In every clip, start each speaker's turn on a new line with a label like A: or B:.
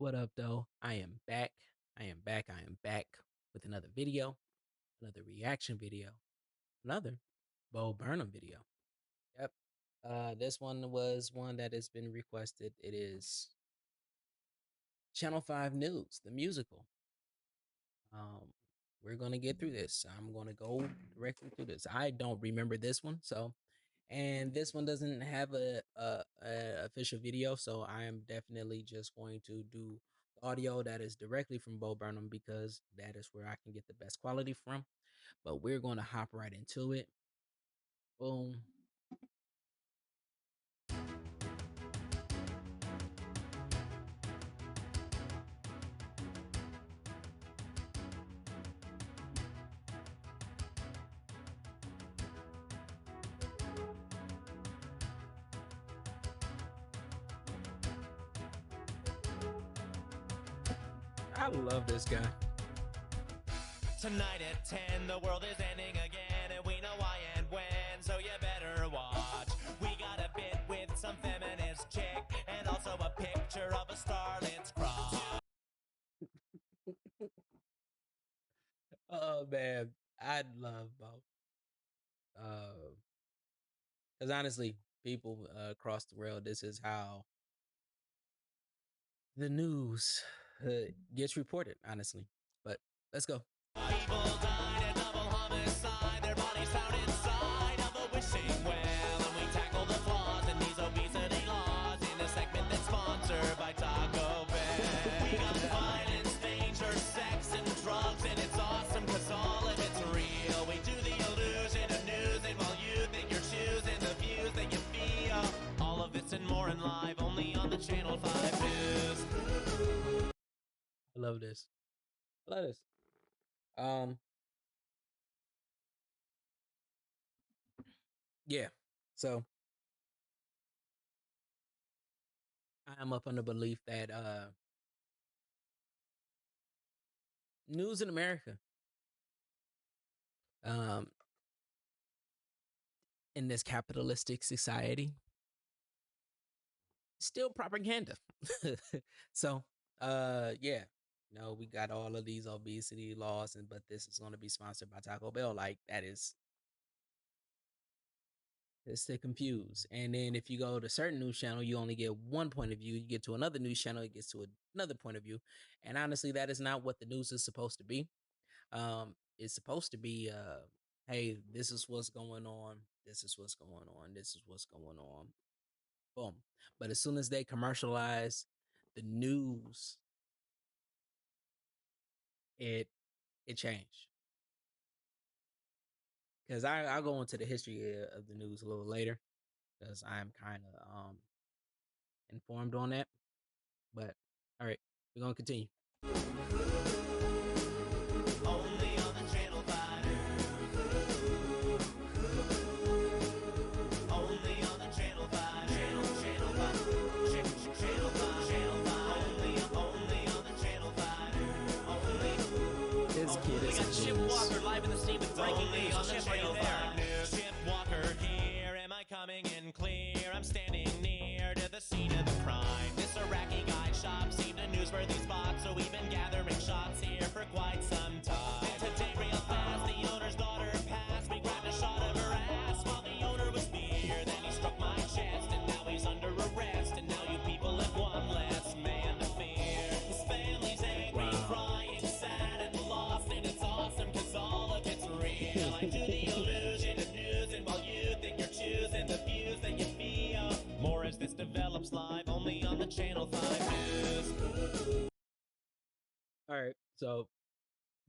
A: What up, though? I am back. I am back with another video, another reaction video, another Bo Burnham video. Yep. This one was one that has been requested. It is Channel 5 News, the musical. Um, we're gonna get through this. I'm gonna go directly through this. I don't remember this one, so and this one doesn't have a official video, so I am definitely just going to do audio that is directly from Bo Burnham because that is where I can get the best quality from. But we're going to hop right into it. Boom. I love this guy.
B: Tonight at 10, the world is ending again, and we know why and when, so you better watch. We got a bit with some feminist chick, and also a picture of a starlet's crotch.
A: Oh man, I love Bo. Because honestly, people across the world, this is how the news gets reported. Honestly, but let's go.
B: People died a double homicide, their bodies found inside of a wishing well, and we tackle the flaws in these obesity laws in a segment that's sponsored by Taco Bell. We got violence, danger, sex, and drugs, and it's awesome cause all of it's real. We do the illusion of news, and while you think you're choosing the views that you feel, all of this and more in live only on the Channel 5 News.
A: I love this. I love this. Um, yeah. So I am up on the belief that news in America, um, in this capitalistic society, is still propaganda. So, yeah. No, we got all of these obesity laws, and but this is going to be sponsored by Taco Bell. Like that is it's to confuse. And then if you go to a certain news channel, you only get one point of view. You get to another news channel, it gets to another point of view. And honestly, that is not what the news is supposed to be. It's supposed to be, hey, this is what's going on. This is what's going on. This is what's going on. Boom. But as soon as they commercialize the news, it it changed. Because I'll go into the history of the news a little later because I'm kind of informed on that. But all right, we're gonna continue.
B: Only on the Channel 5 News. Only on the Channel 5. Channel 5. Channel 5. Channel 5. Only on the Channel 5 News. Only.
A: This kid
B: We
A: is
B: got
A: a
B: Chip
A: genius.
B: Walker live in the scene with breaking news on the Channel 5 News. Chip Walker here, am I coming in clear? I'm standing near to the scene of the crime. This Iraqi guy shop seemed a newsworthy spot, so we've been gathering shots here for quite some time. And today, real fast, the owner's daughter passed. We grabbed a shot of her ass while the owner was near. Then he struck my chest, and now he's under arrest. And now you people have one less man to fear. His family's angry, crying, sad, and lost, and it's awesome cause all of it's real. I do the illusion of news, and while you think you're choosing the views that you feel, more as this develops live only on the Channel 5 News.
A: All right, so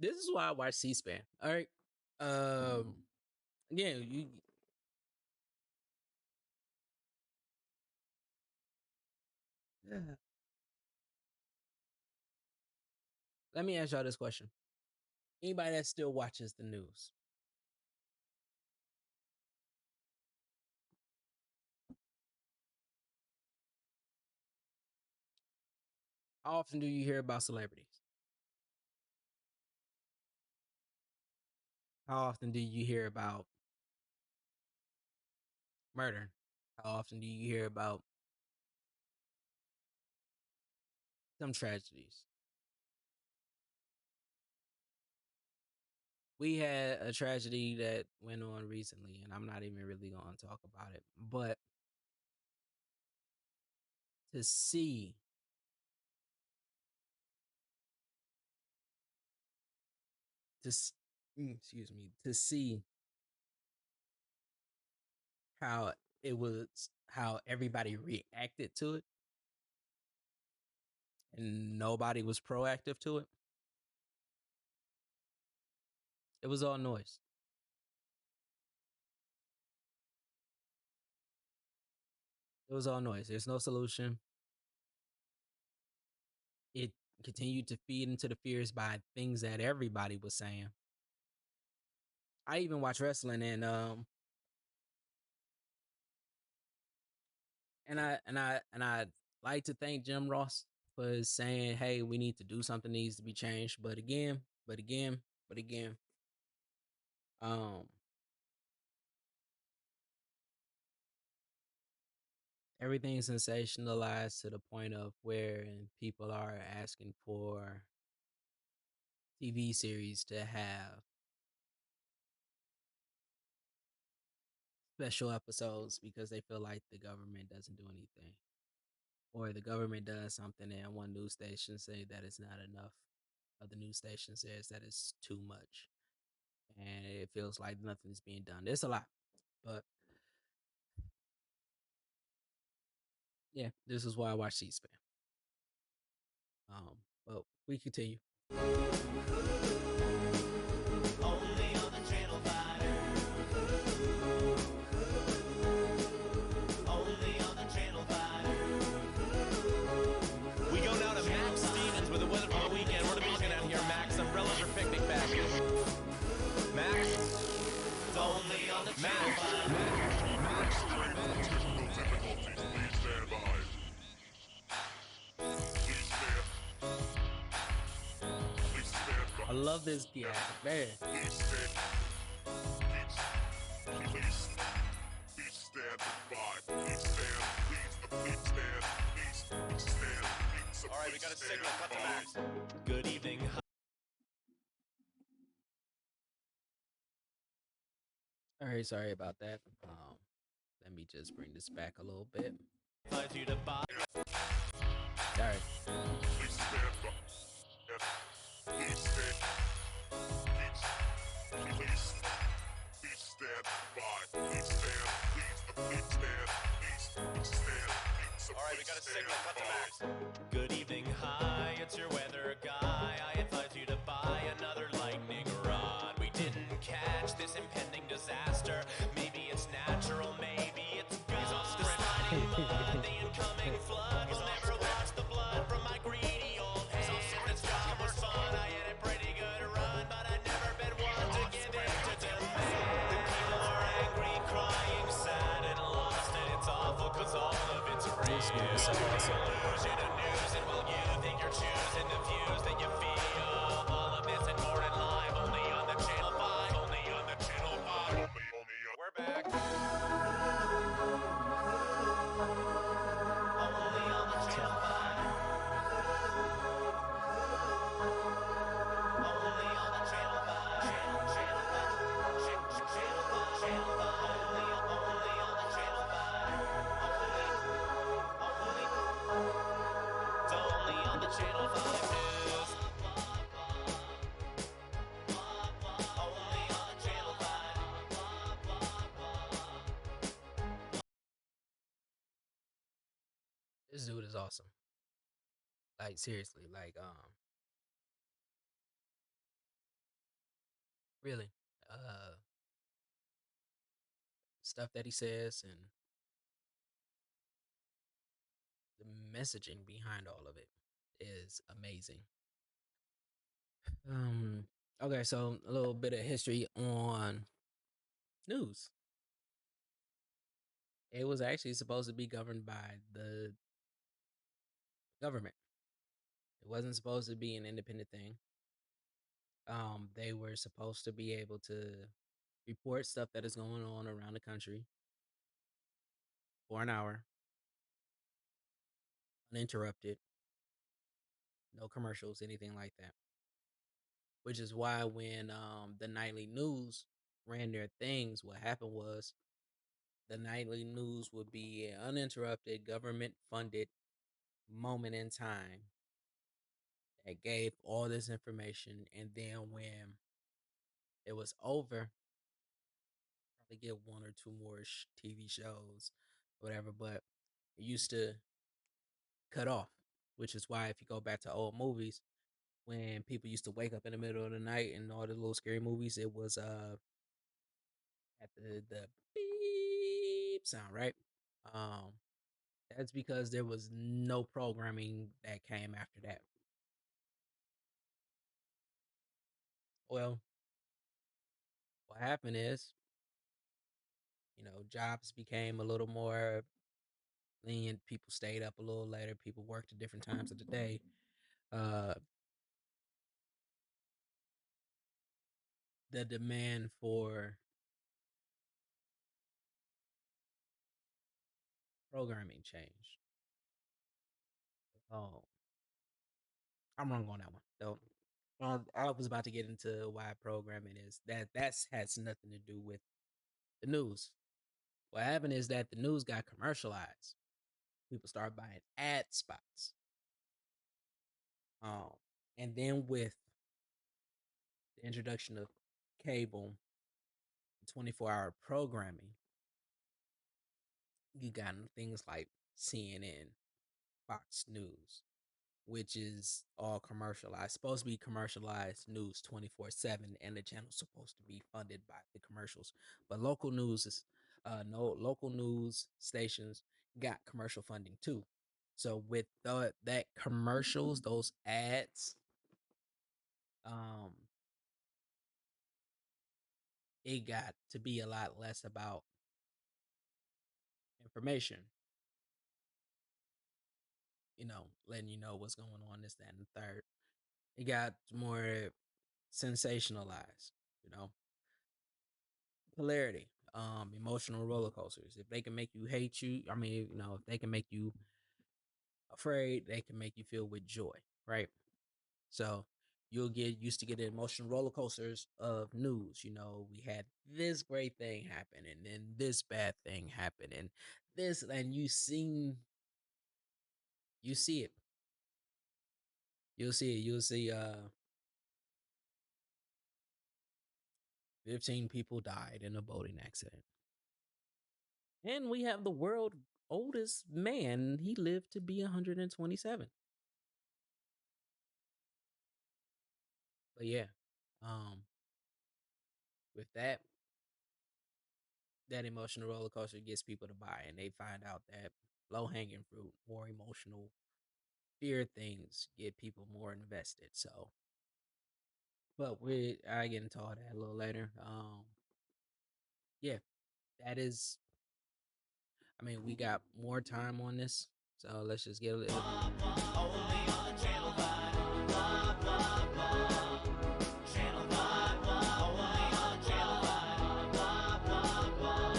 A: this is why I watch C-SPAN. All right, again, you. Let me ask y'all this question: anybody that still watches the news, how often do you hear about celebrities? How often do you hear about murder? How often do you hear about some tragedies. We had a tragedy that went on recently, and I'm not even really going to talk about it. But to see, excuse me, to see how how everybody reacted to it, and nobody was proactive to it. It was all noise. It was all noise. There's no solution. It continued to feed into the fears by things that everybody was saying. I even watch wrestling, and I like to thank Jim Ross for saying, "Hey, we need to do something needs to be changed." But again, um, everything's sensationalized to the point of where people are asking for TV series to have special episodes because they feel like the government doesn't do anything, or the government does something and one news station say that it's not enough. Other news station says that it's too much, and it feels like nothing's being done. There's a lot, but yeah, this is why I watch C-SPAN. But we continue.
B: Only on the channel fighter. Only on the channel fighter. We go now to Max Stevens with the weather for the weekend. What are we looking at here, Max? Umbrellas or picnic baskets? Max? It's only on the channel fighter.
A: I love this guy, man.
B: All right, we got a signal. Cut to Max. Good evening.
A: All right, sorry about that. Let me just bring this back a little bit.
B: Advise you to buy.
A: All right.
B: All right, we got a signal. Cut to Max. Good evening. Hi, it's your weather guy. I advise you to buy another lightning rod. We didn't catch this impending disaster. Maybe it's natural, maybe it's God. The sliding mud, the incoming flood. Will never wash the blood from my greedy old hands. This job was fun. I had a pretty good run, but I've never been one to give in to demand. The people are angry, crying, sad, and lost, and it's awful 'cause all of it's real.
A: This dude is so awesome.
B: Illusion of news, and will you think you're choosing the views that you feel? All of this and more in live, only on the channel 5. Only on the channel 5. We're back. Only on the channel 5. Only on the channel 5. Channel 5. Channel 5. Channel 5. Only on the channel 5. Only. It's only on the channel 5 news. Only on the channel 5.
A: This dude is awesome. Like seriously, really, uh, stuff that he says and the messaging behind all of it is amazing. Um, okay, so a little bit of history on news. It was actually supposed to be governed by the government. It wasn't supposed to be an independent thing. They were supposed to be able to report stuff that is going on around the country for an hour, uninterrupted, no commercials, anything like that. Which is why when the nightly news ran their things, what happened was the nightly news would be an uninterrupted government funded moment in time that gave all this information, and then when it was over, probably get one or two more TV shows, whatever. But it used to cut off, which is why if you go back to old movies, when people used to wake up in the middle of the night and all the little scary movies, it was at the beep sound, right? Um, that's because there was no programming that came after that. Well, what happened is, jobs became a little more lenient. People stayed up a little later. People worked at different times of the day. Uh, the demand for programming changed. Oh, I'm wrong on that one. Though I was about to get into why programming is that. That's has nothing to do with the news. What happened is that the news got commercialized. People started buying ad spots. Um, and then with the introduction of cable, 24-hour programming, you got things like CNN, Fox News, which is all commercialized. Supposed to be commercialized news 24/7, and the channel's supposed to be funded by the commercials. But local news is no local news stations got commercial funding too. So with that commercials, those ads, um, it got to be a lot less about information, letting you know what's going on, this, that, and the third. It got more sensationalized, you know, polarity, emotional roller coasters. If they can make you hate you, I mean, if they can make you afraid, they can make you feel with joy, right? So you'll get used to getting emotional roller coasters of news. We had this great thing happen, and then this bad thing happened, and this, and you see it. You'll see it. You'll see 15 people died in a boating accident. And we have the world oldest man. He lived to be 127. But yeah, um, with that emotional roller coaster gets people to buy, and they find out that low hanging fruit, more emotional, fear things get people more invested. So, but I get into all that a little later. Yeah, that is. I mean, we got more time on this, so let's just get a little.
B: Only on Channel 5. Blah, blah, blah. Channel 5. Only on Channel 5. Blah, blah, blah.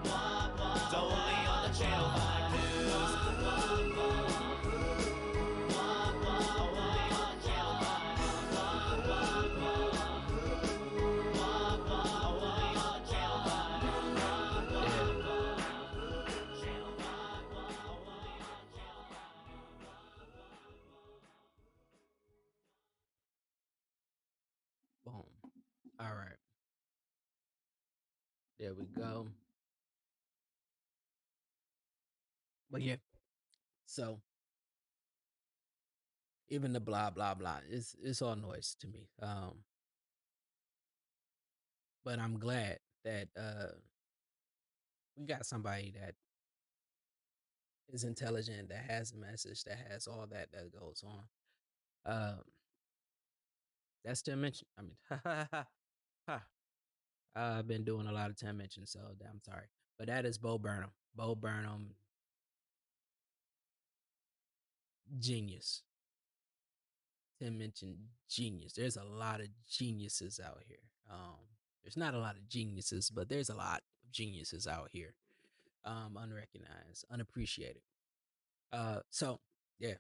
B: Blah, blah. Only on the Channel 5 News. Blah, blah. Blah, blah. Only on Channel 5. Blah, blah, blah. Blah, blah. Only on Channel 5. Blah, blah,
A: Yeah,
B: blah. Channel 5. Only on Channel 5.
A: boom. All right, there we go. But yeah, so even the blah blah blah, it's all noise to me. But I'm glad that we got somebody that is intelligent, that has a message, that has all that goes on. Um, that's 10 mention. I mean, ha ha ha ha. I've been doing a lot of 10 mentions, so I'm sorry. But that is Bo Burnham. Bo Burnham, genius. 10 mention genius. There's a lot of geniuses out here. There's not a lot of geniuses, but there's a lot of geniuses out here. Unrecognized, unappreciated. So yeah.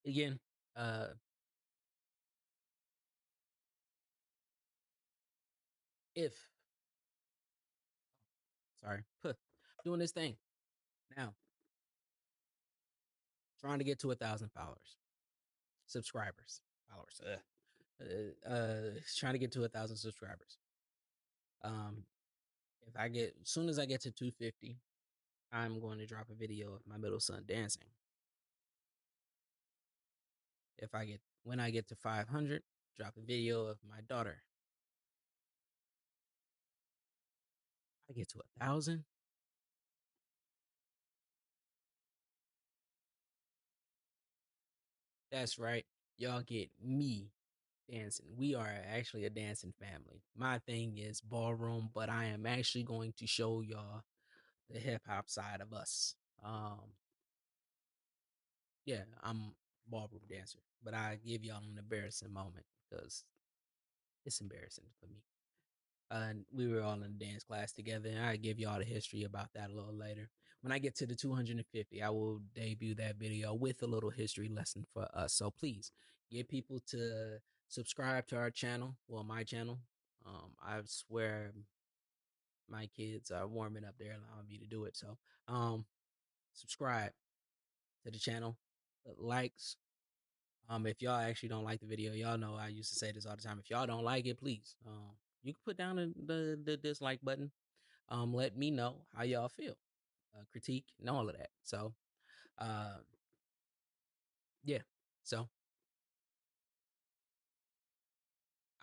A: again, uh, if sorry, doing this thing now, trying to get to 1,000 followers, subscribers, followers. Trying to get to 1,000 subscribers. Um, if I get, as soon as I get to 250, I'm going to drop a video of my middle son dancing. If I get, when I get to 500, drop a video of my daughter. I get to 1,000. That's right. Y'all get me dancing. We are actually a dancing family. My thing is ballroom, but I am actually going to show y'all the hip hop side of us. Yeah, I'm a ballroom dancer, but I give y'all an embarrassing moment because it's embarrassing for me. We were all in a dance class together, and I give y'all the history about that a little later. When I get to the 250, I will debut that video with a little history lesson for us. So please get people to subscribe to our channel. Well, my channel. I swear my kids are warming up. They're allowing me to do it. So, subscribe to the channel, likes. If y'all actually don't like the video, y'all know I used to say this all the time. If y'all don't like it, please, you can put down the dislike button. Let me know how y'all feel, critique, and all of that. So, uh, yeah. So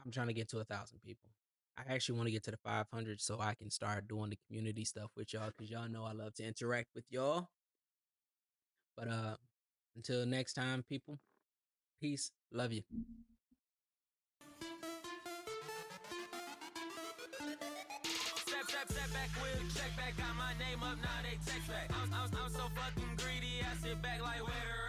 A: I'm trying to get to 1,000 people. I actually want to get to the 500 so I can start doing the community stuff with y'all because y'all know I love to interact with y'all. But until next time, people, peace, love you.
B: Step back, quick, check back, got my name up, now they text back. I'm so fucking greedy, I sit back like where